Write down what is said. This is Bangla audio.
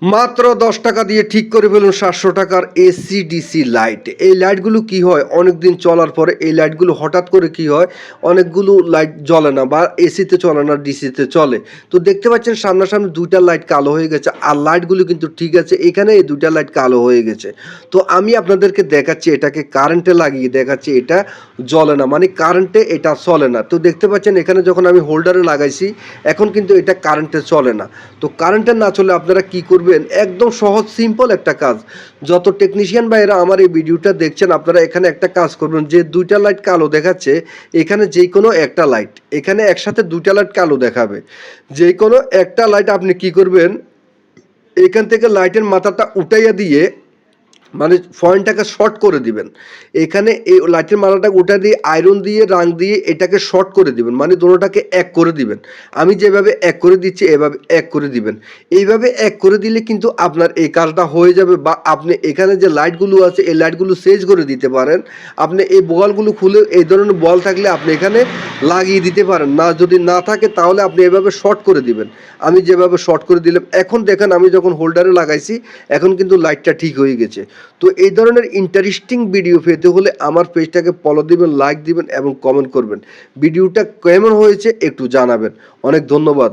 মাত্র ১০ টাকা দিয়ে ঠিক করে ফেলুন ৭০০ টাকার এসি ডিসি লাইট। এই লাইটগুলো কি হয়, অনেকদিন চলার পরে এই লাইটগুলো হঠাৎ করে কি হয়, অনেকগুলো লাইট জ্বলে না বা এসিতে চলে না, ডিসিতে চলে। তো দেখতে পাচ্ছেন সামনাসামনি ২ টা লাইট কালো হয়ে গেছে, আর লাইটগুলো কিন্তু ঠিক আছে। এখানে এই ২ টা লাইট কালো হয়ে গেছে। তো আমি আপনাদেরকে দেখাচ্ছি, এটাকে কারেন্টে লাগিয়ে দেখাচ্ছি, এটা জ্বলে না, মানে কারেন্টে এটা চলে না। তো দেখতে পাচ্ছেন এখানে যখন আমি হোল্ডারে লাগাইছি, এখন কিন্তু এটা কারেন্টে চলে না। তো কারেন্টে না চলে আপনারা কি করবেন, একদম সহজ সিম্পল একটা কাজ। যত টেকনিশিয়ান ভাইরা আমার এই ভিডিওটা দেখছেন, আপনারা এখানে একটা কাজ করবেন, যে ২ টা লাইট কালো দেখাচ্ছে, এখানে যে কোনো একটা লাইট, এখানে একসাথে ২ টা লাইট কালো দেখাবে। যে কোনো একটা লাইট আপনি কি করবেন, এখান থেকে লাইটের মাথাটা উঠাইয়া দিয়ে, মানে পয়েন্টটাকে শর্ট করে দিবেন। এখানে এই লাইটের মালাটা উঠা দিয়ে আয়রন দিয়ে রাং দিয়ে এটাকে শর্ট করে দিবেন, মানে দোনোটাকে এক করে দিবেন। আমি যেভাবে এক করে দিচ্ছি এভাবে এক করে দিবেন। এইভাবে এক করে দিলে কিন্তু আপনার এই কাজটা হয়ে যাবে, বা আপনি এখানে যে লাইটগুলো আছে এই লাইটগুলো চেঞ্জ করে দিতে পারেন। আপনি এই বলগুলো খুলে, এই ধরনের বল থাকলে আপনি এখানে লাগিয়ে দিতে পারেন, না যদি না থাকে তাহলে আপনি এভাবে শর্ট করে দিবেন। আমি যেভাবে শর্ট করে দিলাম, এখন দেখেন আমি যখন হোল্ডারে লাগাইছি এখন কিন্তু লাইটটা ঠিক হয়ে গেছে। তো এই ধরনের ইন্টারেস্টিং ভিডিও পেতে হলে আমার পেজটাকে ফলো দিবেন, লাইক দিবেন এবং কমেন্ট করবেন। ভিডিওটা কেমন হয়েছে একটু জানাবেন। অনেক ধন্যবাদ।